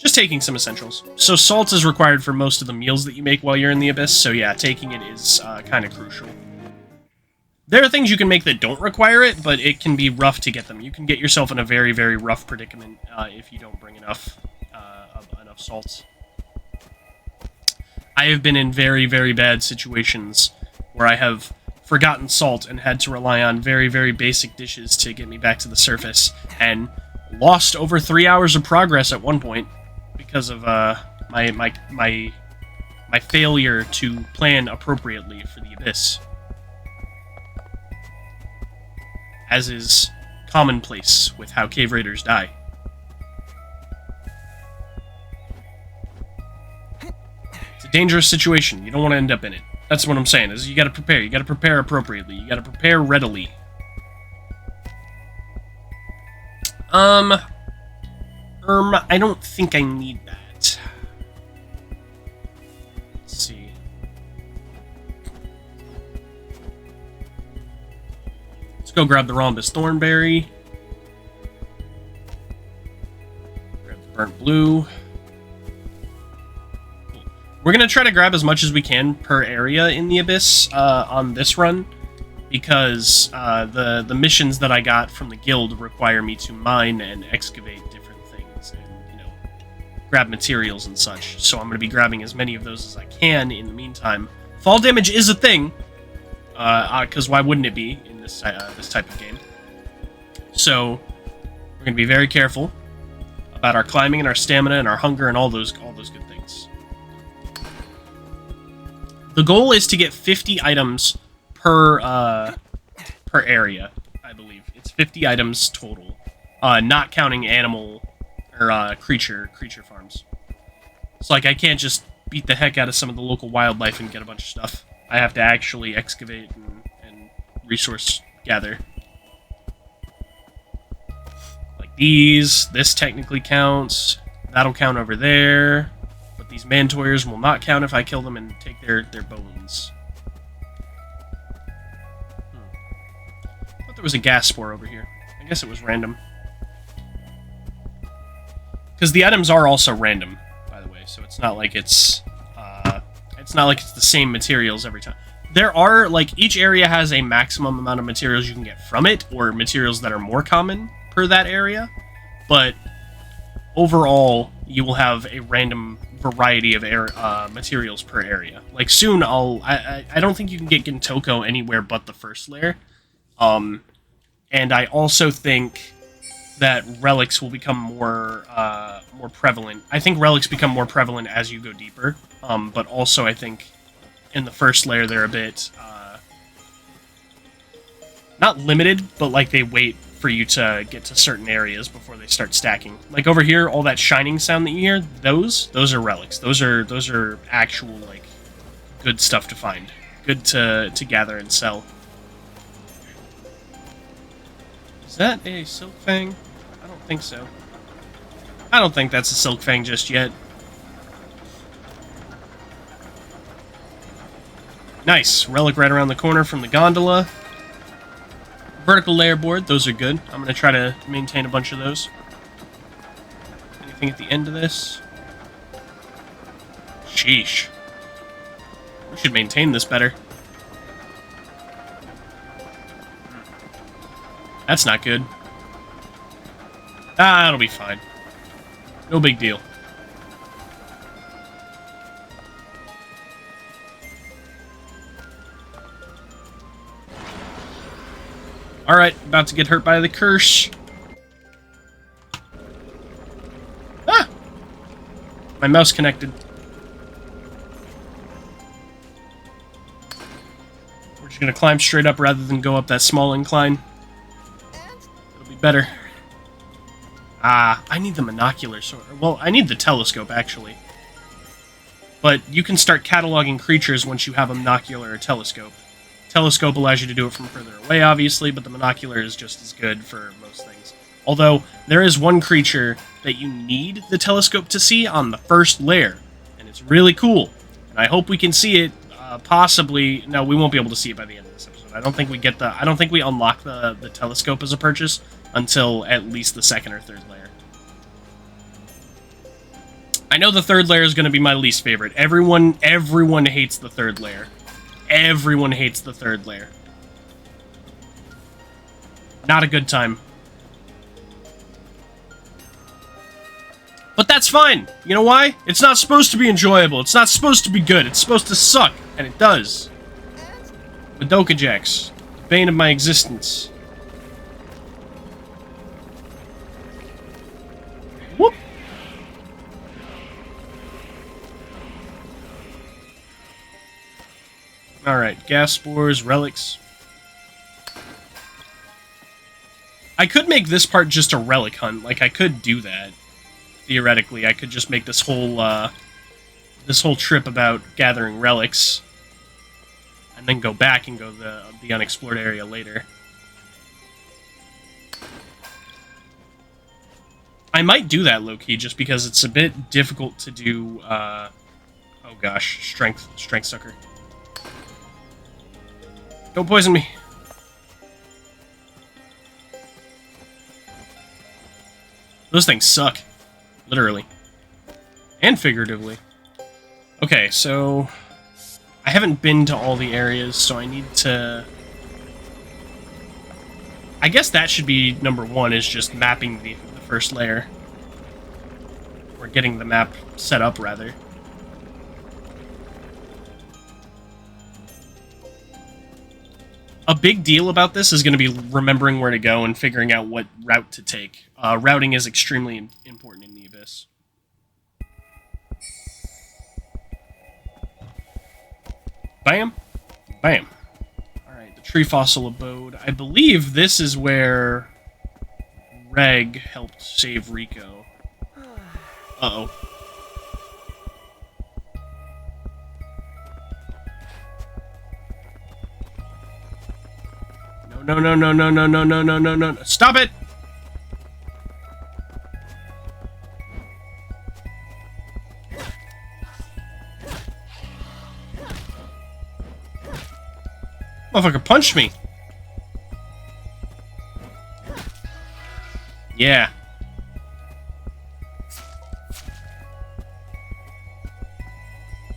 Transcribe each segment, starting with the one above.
just taking some essentials. So salt is required for most of the meals that you make while you're in the Abyss, so yeah, taking it is kind of crucial. There are things you can make that don't require it, but it can be rough to get them. You can get yourself in a very, very rough predicament if you don't bring enough salt. I have been in very, very bad situations where I have forgotten salt and had to rely on very, very basic dishes to get me back to the surface, and lost over 3 hours of progress at one point because of my failure to plan appropriately for the Abyss. As is commonplace with how cave raiders die. It's a dangerous situation. You don't want to end up in it. That's what I'm saying, is you gotta prepare. You gotta prepare appropriately. You gotta prepare readily. I don't think I need that. Let's see. Let's go grab the Rhombus Thornberry. Grab the Burnt Blue. We're going to try to grab as much as we can per area in the Abyss on this run, because the missions that I got from the guild require me to mine and excavate different things and, you know, grab materials and such. So I'm going to be grabbing as many of those as I can in the meantime. Fall damage is a thing, because why wouldn't it be in this type of game? So we're going to be very careful about our climbing and our stamina and our hunger and all those good things. The goal is to get 50 items per area, I believe. It's 50 items total, not counting animal or creature farms. So, like, I can't just beat the heck out of some of the local wildlife and get a bunch of stuff. I have to actually excavate and resource gather. Like these, this technically counts. That'll count over there. But these Mantoyers will not count if I kill them and take their bones. I thought there was a gas spore over here. I guess it was random. Because the items are also random, by the way, so it's not like it's the same materials every time. There are, like, each area has a maximum amount of materials you can get from it, or materials that are more common per that area, but overall, you will have a random variety of materials per area. Like, soon I don't think you can get Gintoko anywhere but the first lair. And I also think that relics will become more prevalent. I think relics become more prevalent as you go deeper. But also I think in the first lair they're a bit not limited, but like they wait for you to get to certain areas before they start stacking. Like over here, all that shining sound that you hear, those are relics. Those are actual, like, good stuff to find. Good to gather and sell. Is that a Silk Fang? I don't think so. I don't think that's a Silk Fang just yet. Nice. Relic right around the corner from the gondola. Vertical layer board, those are good. I'm going to try to maintain a bunch of those. Anything at the end of this? Sheesh. We should maintain this better. That's not good. Ah, it'll be fine. No big deal. Alright, about to get hurt by the curse. Ah! My mouse connected. We're just gonna climb straight up rather than go up that small incline. It'll be better. Ah, I need the monocular. Well, I need the telescope, actually. But you can start cataloging creatures once you have a monocular or telescope. Telescope allows you to do it from further away, obviously, but the monocular is just as good for most things. Although, there is one creature that you need the telescope to see on the first lair, and it's really cool. And I hope we can see it, possibly... No, we won't be able to see it by the end of this episode. I don't think we unlock the telescope as a purchase until at least the second or third lair. I know the third layer is going to be my least favorite. Everyone hates the third layer. Everyone hates the third layer. Not a good time. But that's fine. You know why? It's not supposed to be enjoyable. It's not supposed to be good. It's supposed to suck. And it does. Madoka Jax. Bane of my existence. Whoop. Alright, gas spores, relics. I could make this part just a relic hunt. Like, I could do that. Theoretically, I could just make this whole trip about gathering relics, and then go back and go the unexplored area later. I might do that low-key, just because it's a bit difficult to do. Oh gosh, strength sucker. Don't poison me. Those things suck. Literally. And figuratively. Okay, so... I haven't been to all the areas, so I need to... I guess that should be number one, is just mapping the first layer. Or getting the map set up, rather. A big deal about this is going to be remembering where to go and figuring out what route to take. Routing is extremely important in the Abyss. Bam! Bam. Alright, the tree fossil abode. I believe this is where Reg helped save Rico. Uh-oh. No, no, no, no, no, no, no, no, no, no. Stop it! Motherfucker punched me. Yeah.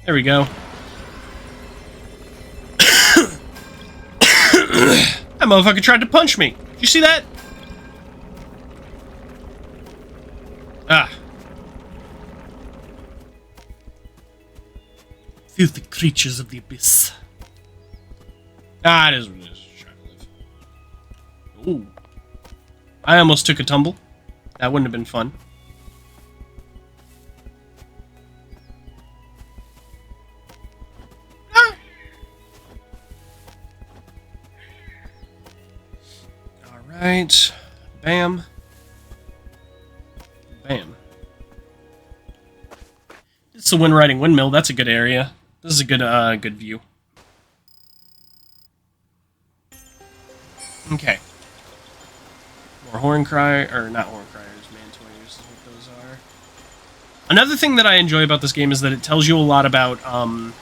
There we go. That motherfucker tried to punch me. Did you see that? Ah. Filthy creatures of the abyss. Ah, it is what it is. Try to live. Ooh. I almost took a tumble. That wouldn't have been fun. Ah. Alright. Bam. Bam. It's the wind riding windmill. That's a good area. This is a good view. Okay. More horn cry, or not horn criers, mantoyers is what those are. Another thing that I enjoy about this game is that it tells you a lot about the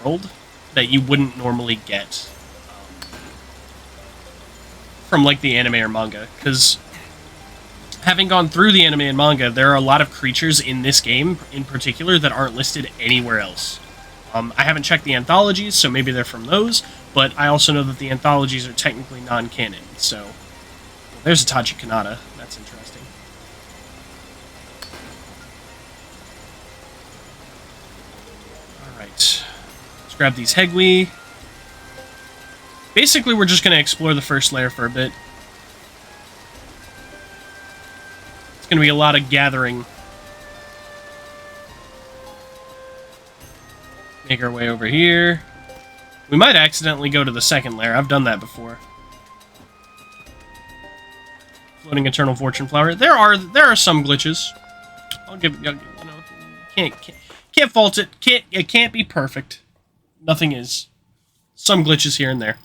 world that you wouldn't normally get from like the anime or manga. Because having gone through the anime and manga, there are a lot of creatures in this game in particular that aren't listed anywhere else. I haven't checked the anthologies, so maybe they're from those, but I also know that the anthologies are technically non-canon, so... Well, there's a Tachi Kanata. That's interesting. Alright. Let's grab these Hegwi. Basically, we're just going to explore the first layer for a bit. It's going to be a lot of gathering. Make our way over here. We might accidentally go to the second layer. I've done that before. Floating Eternal Fortune Flower. There are some glitches. I'll give you know, can't fault it. It can't be perfect. Nothing is. Some glitches here and there.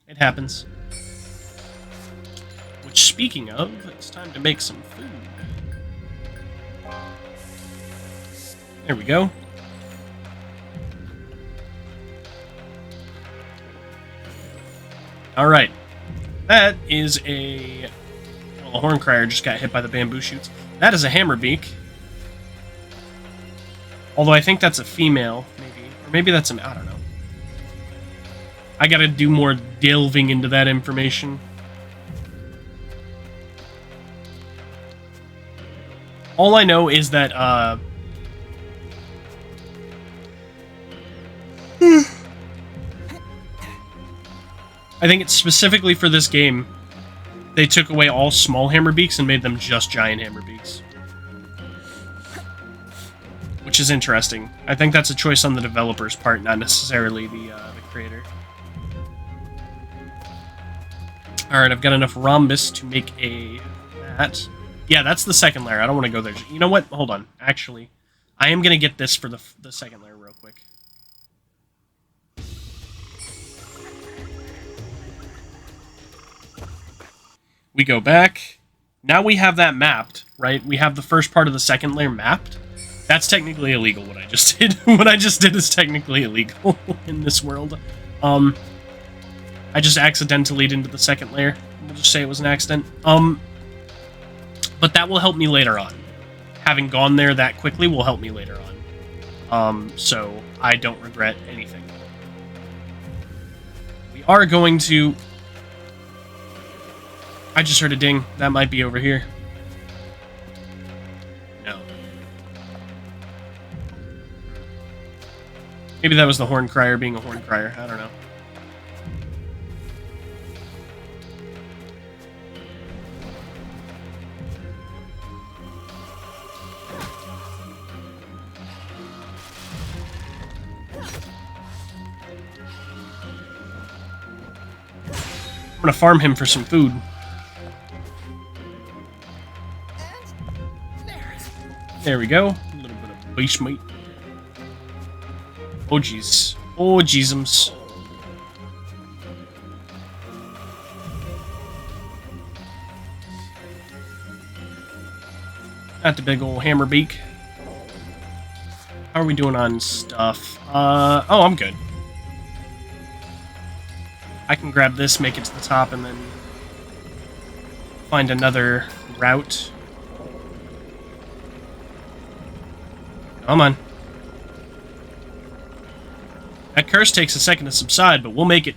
It happens. Which, speaking of, it's time to make some food. There we go. Alright. That is a... Well, a horn crier just got hit by the bamboo shoots. That is a hammer beak. Although I think that's a female, maybe. Or maybe that's I don't know. I gotta do more delving into that information. All I know is that, I think it's specifically for this game, they took away all small hammerbeaks and made them just giant hammerbeaks. Which is interesting. I think that's a choice on the developer's part, not necessarily the creator. Alright, I've got enough rhombus to make that. Yeah, that's the second layer. I don't want to go there. You know what? Hold on. Actually, I am going to get this for the second layer real quick. We go back. Now we have that mapped, right? We have the first part of the second layer mapped. That's technically illegal, what I just did. What I just did is technically illegal in this world. I just accidentally into the second layer. We'll just say it was an accident. But that will help me later on. Having gone there that quickly will help me later on. So I don't regret anything. We are going to... I just heard a ding. That might be over here. No. Maybe that was the horn crier being a horn crier. I don't know. I'm gonna farm him for some food. There we go. A little bit of base meat. Oh jeez. Oh jeezums. Got the big old hammer beak. How are we doing on stuff? Oh, I'm good. I can grab this, make it to the top, and then find another route. Come on. That curse takes a second to subside, but we'll make it.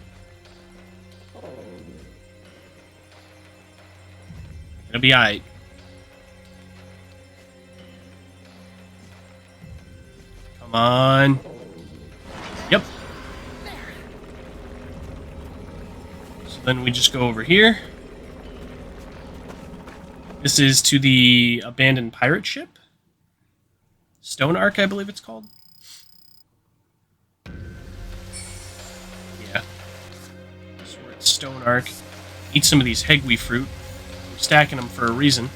It'll be alright. Come on. Yep. So then we just go over here. This is to the abandoned pirate ship. Stone Ark, I believe it's called. Yeah. So we're at Stone Ark. Eat some of these hegwe fruit. I'm stacking them for a reason.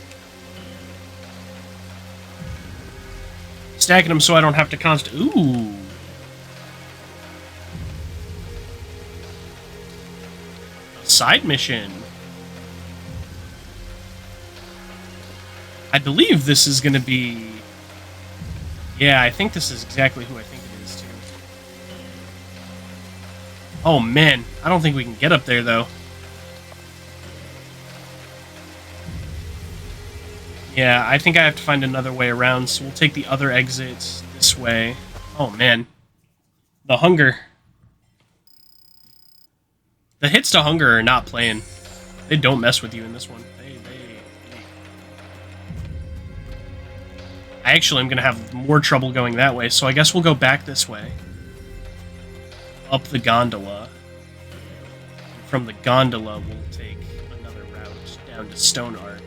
Stacking them so I don't have to Ooh! A side mission. I believe this is going to be... Yeah, I think this is exactly who I think it is, too. Oh, man. I don't think we can get up there, though. Yeah, I think I have to find another way around, so we'll take the other exit this way. Oh, man. The hunger. The hits to hunger are not playing. They don't mess with you in this one. I actually am going to have more trouble going that way, so I guess we'll go back this way. Up the gondola. From the gondola, we'll take another route down to Stone Ark.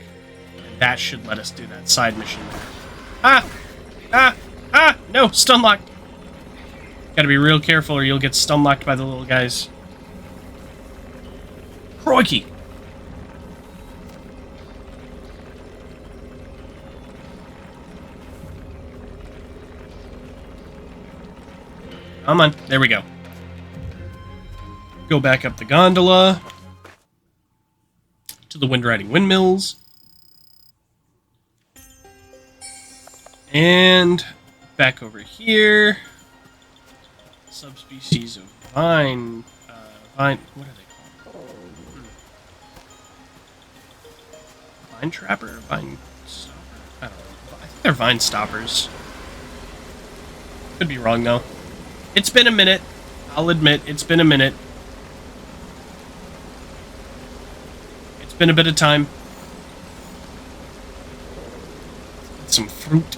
And that should let us do that side mission there. Ah! Ah! Ah! No! Stun locked! Gotta be real careful or you'll get stun locked by the little guys. Crikey! Come on. There we go. Go back up the gondola. To the wind-riding windmills. And back over here. Subspecies of vine. What are they called? Vine trapper? Vine stopper? I don't know. I think they're vine stoppers. Could be wrong, though. It's been a minute. I'll admit, it's been a minute. It's been a bit of time. Some fruit.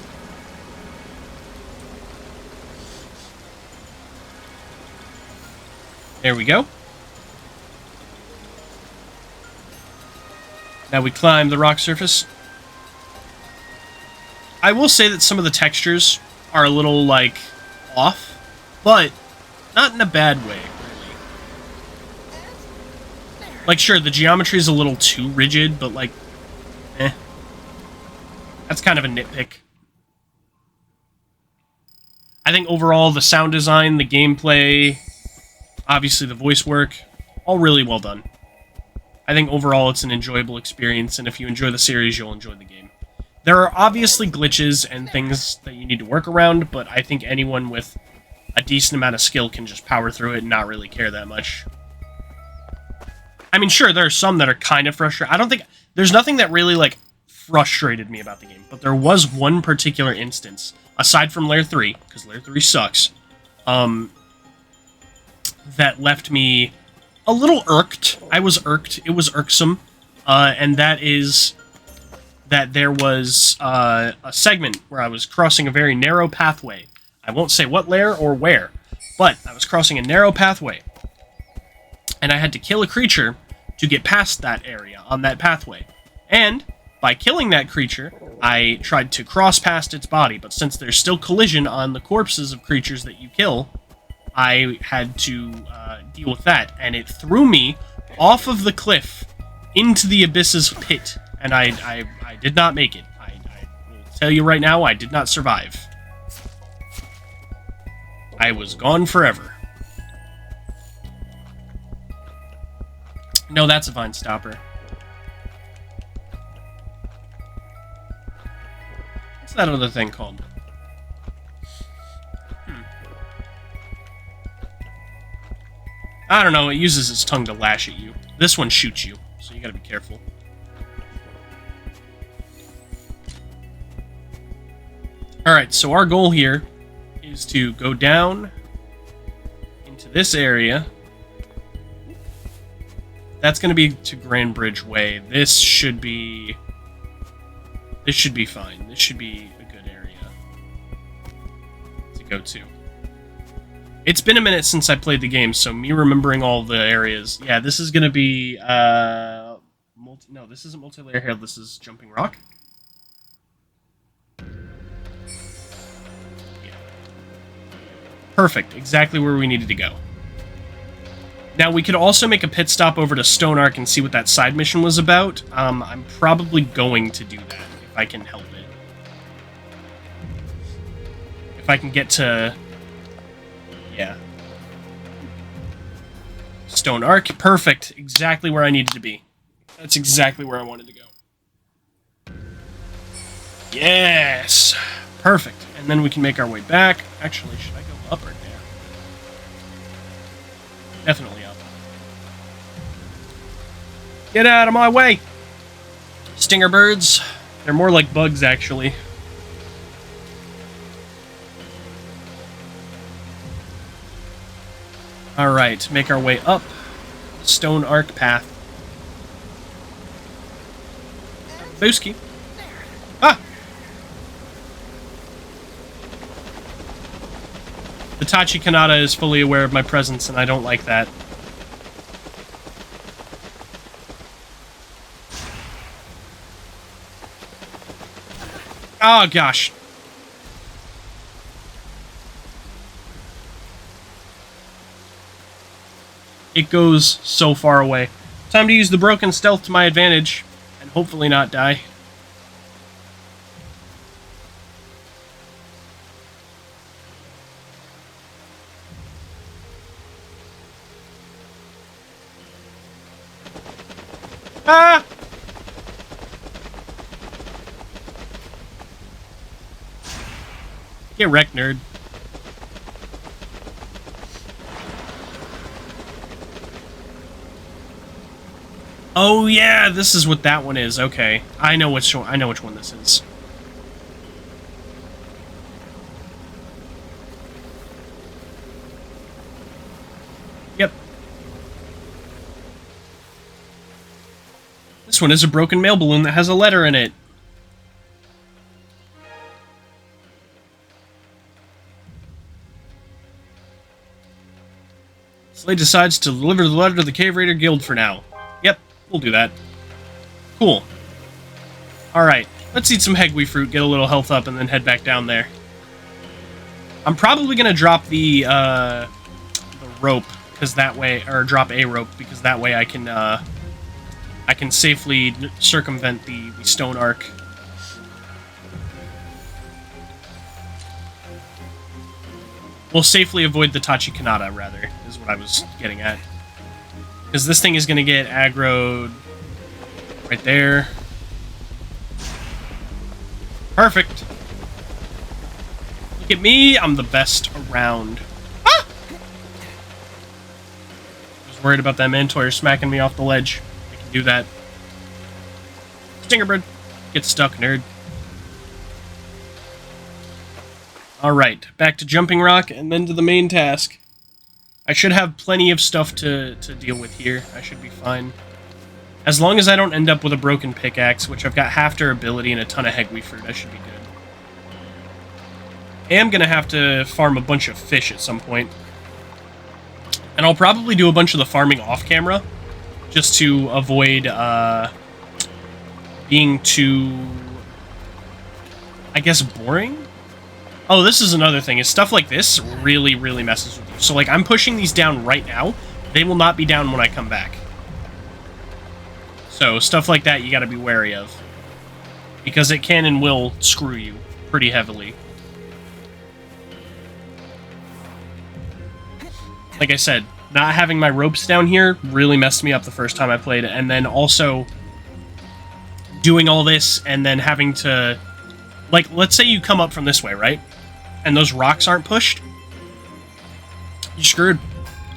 There we go. Now we climb the rock surface. I will say that some of the textures are a little, like, off, but not in a bad way, really. Like, sure, the geometry is a little too rigid, but, like, eh. That's kind of a nitpick. I think overall, the sound design, the gameplay, obviously the voice work, all really well done. I think overall it's an enjoyable experience, and if you enjoy the series, you'll enjoy the game. There are obviously glitches and things that you need to work around, but I think anyone with a decent amount of skill can just power through it and not really care that much. I mean, sure, there are some that are kind of frustrating. I don't think... There's nothing that really, like, frustrated me about the game, but there was one particular instance, aside from Layer 3, because Layer 3 sucks, that left me a little irked. I was irked. It was irksome. And that is that there was a segment where I was crossing a very narrow pathway. I won't say what layer or where, but I was crossing a narrow pathway. And I had to kill a creature to get past that area on that pathway. And by killing that creature, I tried to cross past its body, but since there's still collision on the corpses of creatures that you kill, I had to deal with that, and it threw me off of the cliff into the abyss's pit, and I did not make it. I will tell you right now, I did not survive. I was gone forever. No, that's a vine stopper. What's that other thing called? I don't know, it uses its tongue to lash at you. This one shoots you, so you gotta be careful. Alright, so our goal here is to go down into this area. That's gonna be to Grand Bridge Way. This should be fine. This should be a good area to go to. It's been a minute since I played the game, so me remembering all the areas... Yeah, this is going to be... No, this isn't multi-layer hail, this is Jumping Rock. Yeah. Perfect, exactly where we needed to go. Now, we could also make a pit stop over to Stone Arc and see what that side mission was about. I'm probably going to do that, if I can help it. If I can get to... Yeah. Stone Arc, perfect. Exactly where I needed to be. That's exactly where I wanted to go. Yes! Perfect. And then we can make our way back. Actually, should I go up or down? Definitely up. Get out of my way! Stinger birds. They're more like bugs, actually. Alright, make our way up the Stone Arc path. Booski. Ah! The Tachi Kanata is fully aware of my presence, and I don't like that. Oh, gosh. It goes so far away. Time to use the broken stealth to my advantage, and hopefully not die. Ah! Get wrecked, nerd. Oh yeah, this is what that one is. Okay, I know which one this is. This one is a broken mail balloon that has a letter in it. Slade decides to deliver the letter to the Cave Raider Guild for now. Yep, we'll do that. Cool. Alright, let's eat some hegwee fruit, get a little health up, and then head back down there. I'm probably going to drop the rope, because that way, or drop a rope, because that way I can safely circumvent the stone arc. We'll safely avoid the Tachikanata, rather, is what I was getting at. Because this thing is going to get aggroed right there. Perfect. Look at me, I'm the best around. Ah! I was worried about that Mantoyer smacking me off the ledge. I can do that. Stingerbird. Get stuck, nerd. Alright, back to Jumping Rock, and then to the main task. I should have plenty of stuff to deal with here. I should be fine. As long as I don't end up with a broken pickaxe, which I've got half durability and a ton of hegwee fruit, I should be good. I am going to have to farm a bunch of fish at some point. And I'll probably do a bunch of the farming off-camera, just to avoid being too, I guess, boring? Oh, this is another thing, is stuff like this really, really messes with you. So, like, I'm pushing these down right now. They will not be down when I come back. So, stuff like that you gotta be wary of. Because it can and will screw you pretty heavily. Like I said, not having my ropes down here really messed me up the first time I played. And then also doing all this and then having to... Like, let's say you come up from this way, right? And those rocks aren't pushed. You're screwed.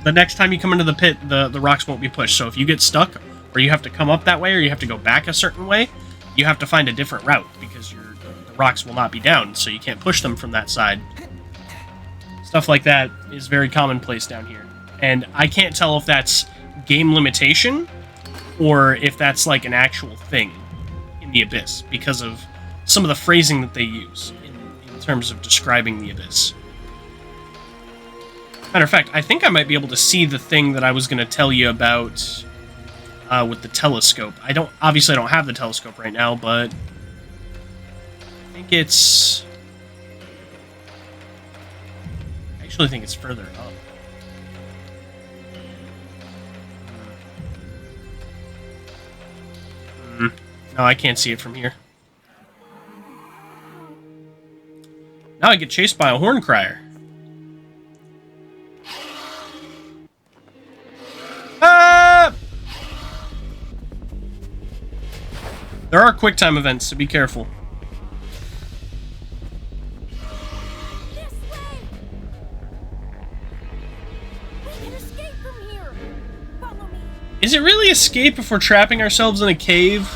The next time you come into the pit, the rocks won't be pushed. So if you get stuck, or you have to come up that way, or you have to go back a certain way, you have to find a different route, because the rocks will not be down, so you can't push them from that side. Stuff like that is very commonplace down here. And I can't tell if that's game limitation, or if that's like an actual thing in the Abyss, because of some of the phrasing that they use in terms of describing the Abyss. Matter of fact, I think I might be able to see the thing that I was going to tell you about with the telescope. Obviously I don't have the telescope right now, but I think it's... I actually think it's further up. No, I can't see it from here. Now I get chased by a horn crier. Ah! There are quick time events, so be careful. This way! We can escape from here. Follow me. Is it really escape if we're trapping ourselves in a cave?